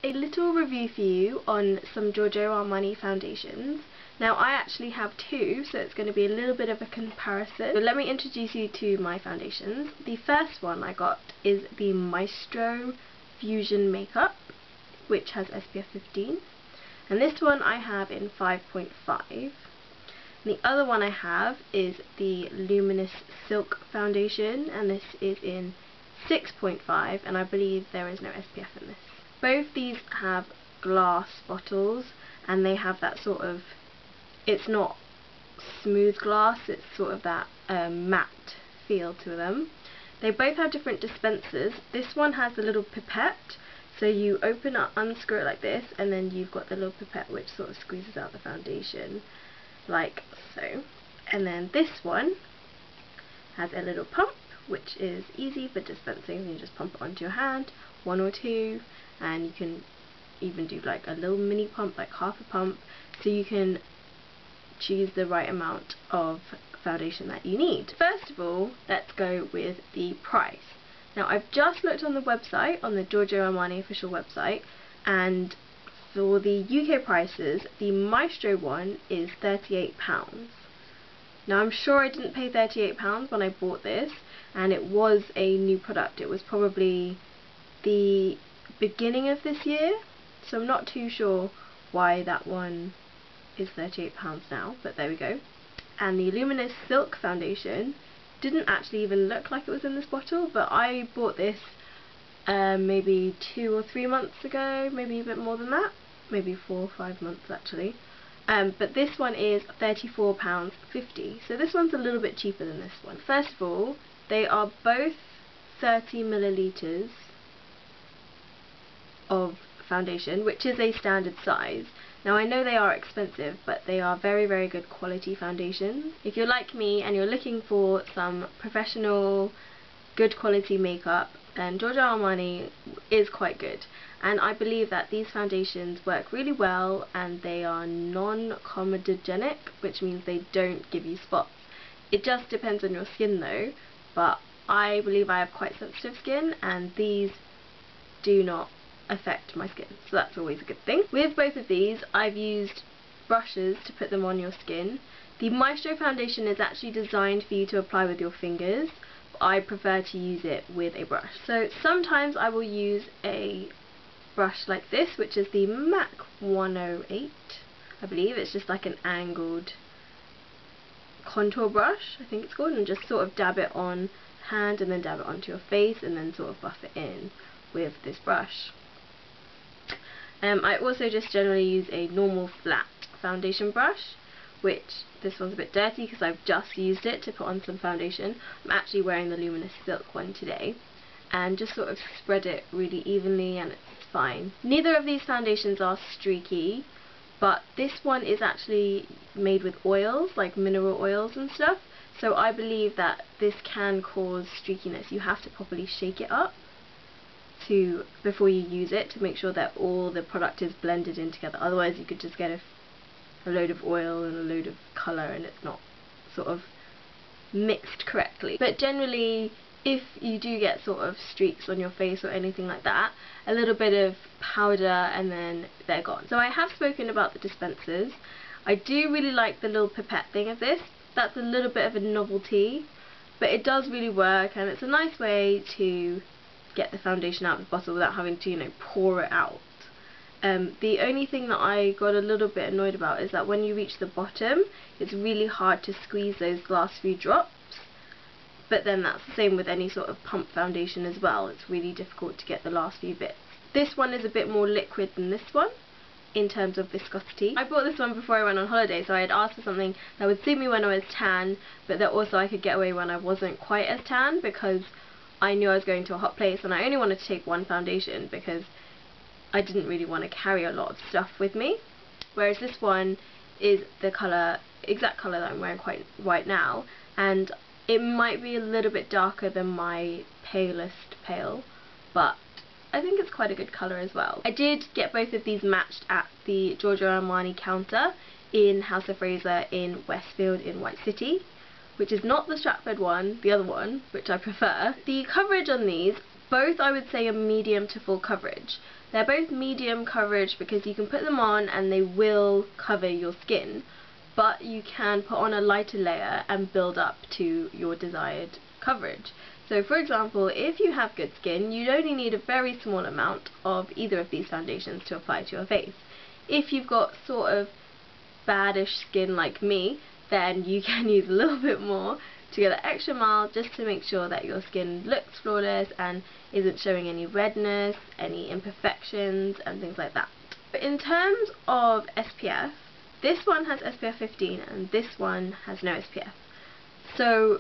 a little review for you on some Giorgio Armani foundations. Now I actually have two, so it's going to be a little bit of a comparison. So let me introduce you to my foundations. The first one I got is the Maestro Fusion Makeup, which has SPF 15. And this one I have in 5.5. The other one I have is the Luminous Silk Foundation, and this is in 6.5, and I believe there is no SPF in this. Both these have glass bottles, and they have that sort of, it's not smooth glass, it's sort of that matte feel to them. They both have different dispensers. This one has a little pipette, so you open up, unscrew it like this, and then you've got the little pipette which sort of squeezes out the foundation, like so. And then this one has a little pump, which is easy for dispensing. You just pump it onto your hand, one or two, and you can even do like a little mini pump, like half a pump, so you can choose the right amount of foundation that you need. First of all, let's go with the price. Now I've just looked on the website, on the Giorgio Armani official website, and for the UK prices, the Maestro one is £38. Now I'm sure I didn't pay £38 when I bought this, and it was a new product. It was probably the beginning of this year, so I'm not too sure why that one is £38 now, but there we go. And the Luminous Silk Foundation didn't actually even look like it was in this bottle, but I bought this maybe 2 or 3 months ago, maybe a bit more than that, maybe 4 or 5 months actually. But this one is £34.50, so this one's a little bit cheaper than this one. First of all, they are both 30 millilitres of foundation, which is a standard size. Now I know they are expensive, but they are very, very good quality foundations. If you're like me and you're looking for some professional, good quality makeup, then Giorgio Armani is quite good. And I believe that these foundations work really well, and they are non-comedogenic, which means they don't give you spots. It just depends on your skin though, but I believe I have quite sensitive skin, and these do not affect my skin, so that's always a good thing. With both of these, I've used brushes to put them on your skin. The Maestro foundation is actually designed for you to apply with your fingers, but I prefer to use it with a brush. So sometimes I will use a brush like this, which is the MAC 108, I believe. It's just like an angled contour brush, I think it's called, and just sort of dab it on hand and then dab it onto your face and then sort of buff it in with this brush. I also just generally use a normal flat foundation brush, which this one's a bit dirty because I've just used it to put on some foundation. I'm actually wearing the Luminous Silk one today, and just sort of spread it really evenly, and it's fine. Neither of these foundations are streaky, but this one is actually made with oils, like mineral oils and stuff, so I believe that this can cause streakiness. You have to properly shake it up before you use it to make sure that all the product is blended in together. Otherwise you could just get a load of oil and a load of colour, and it's not sort of mixed correctly. But generally, if you do get sort of streaks on your face or anything like that, a little bit of powder and then they're gone. So I have spoken about the dispensers. I do really like the little pipette thing of this. That's a little bit of a novelty, but it does really work, and it's a nice way to get the foundation out of the bottle without having to, you know, pour it out. The only thing that I got a little bit annoyed about is that when you reach the bottom, it's really hard to squeeze those last few drops. But then that's the same with any sort of pump foundation as well. It's really difficult to get the last few bits. This one is a bit more liquid than this one in terms of viscosity. I bought this one before I went on holiday, so I had asked for something that would suit me when I was tan, but that also I could get away when I wasn't quite as tan, because I knew I was going to a hot place and I only wanted to take one foundation because I didn't really want to carry a lot of stuff with me. Whereas this one is the colour, exact colour that I'm wearing quite right now, and it might be a little bit darker than my palest pale, but I think it's quite a good colour as well. I did get both of these matched at the Giorgio Armani counter in House of Fraser in Westfield in White City, which is not the Stratford one, the other one, which I prefer. The coverage on these, both I would say are medium to full coverage. They're both medium coverage because you can put them on and they will cover your skin, but you can put on a lighter layer and build up to your desired coverage. So for example, if you have good skin, you'd only need a very small amount of either of these foundations to apply to your face. If you've got sort of baddish skin like me, then you can use a little bit more to go the extra mile just to make sure that your skin looks flawless and isn't showing any redness, any imperfections and things like that. But in terms of SPF, this one has SPF 15 and this one has no SPF. So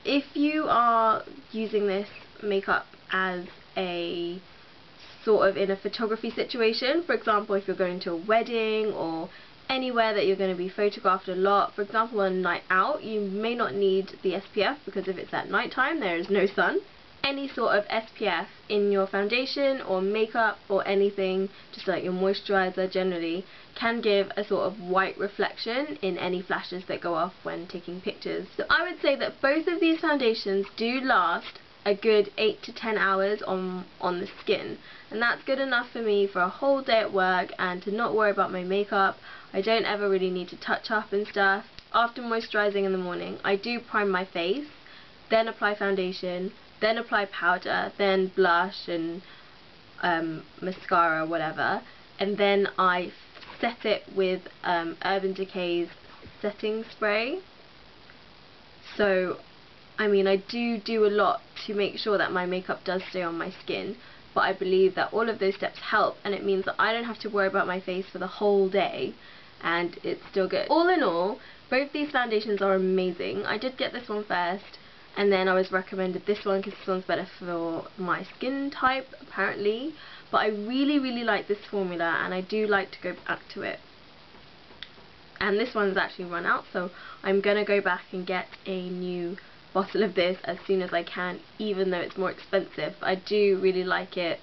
if you are using this makeup as a sort of in a photography situation, for example if you're going to a wedding or anywhere that you're going to be photographed a lot, for example on a night out, you may not need the SPF because if it's at night time there is no sun. Any sort of SPF in your foundation or makeup or anything, just like your moisturizer generally, can give a sort of white reflection in any flashes that go off when taking pictures. So I would say that both of these foundations do last a good 8 to 10 hours on the skin, and that's good enough for me for a whole day at work and to not worry about my makeup. I don't ever really need to touch up and stuff. After moisturizing in the morning, I do prime my face, then apply foundation, then apply powder, then blush and mascara or whatever, and then I set it with Urban Decay's setting spray. So I mean, I do a lot to make sure that my makeup does stay on my skin, but I believe that all of those steps help, and it means that I don't have to worry about my face for the whole day and it's still good. All in all, both these foundations are amazing. I did get this one first and then I was recommended this one because this one's better for my skin type apparently, but I really like this formula and I do like to go back to it. And this one's actually run out, so I'm gonna go back and get a new bottle of this as soon as I can, even though it's more expensive. I do really like it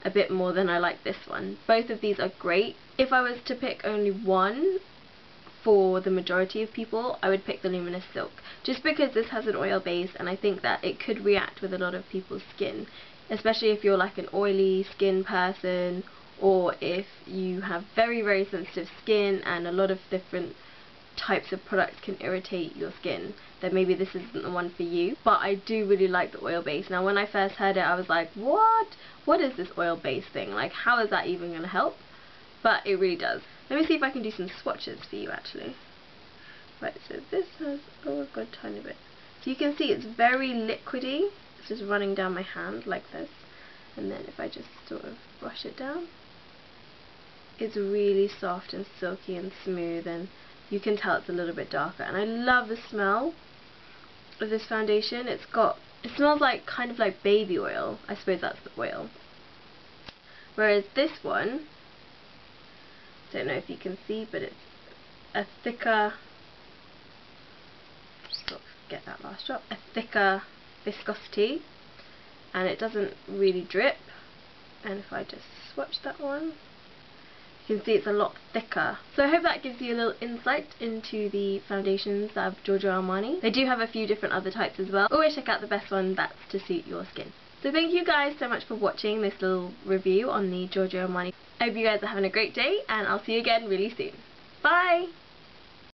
a bit more than I like this one. Both of these are great. If I was to pick only one for the majority of people, I would pick the Luminous Silk, just because this has an oil base and I think that it could react with a lot of people's skin, especially if you're like an oily skin person or if you have very sensitive skin and a lot of different types of products can irritate your skin, then maybe this isn't the one for you. But I do really like the oil base. Now when I first heard it I was like, what is this oil base thing, like how is that even going to help? But it really does. Let me see if I can do some swatches for you actually. Right, so this has, oh I've got a tiny bit. So you can see it's very liquidy, it's just running down my hand like this, and then if I just sort of brush it down, it's really soft and silky and smooth, and you can tell it's a little bit darker. And I love the smell of this foundation. It smells like kind of like baby oil. I suppose that's the oil. Whereas this one, don't know if you can see, but it's a thicker, just sort of get that last drop, a thicker viscosity, and it doesn't really drip. And if I just swatch that one, you can see it's a lot thicker. So I hope that gives you a little insight into the foundations of Giorgio Armani. They do have a few different other types as well. Always check out the best one that's to suit your skin. So thank you guys so much for watching this little review on the Giorgio Armani. I hope you guys are having a great day and I'll see you again really soon. Bye!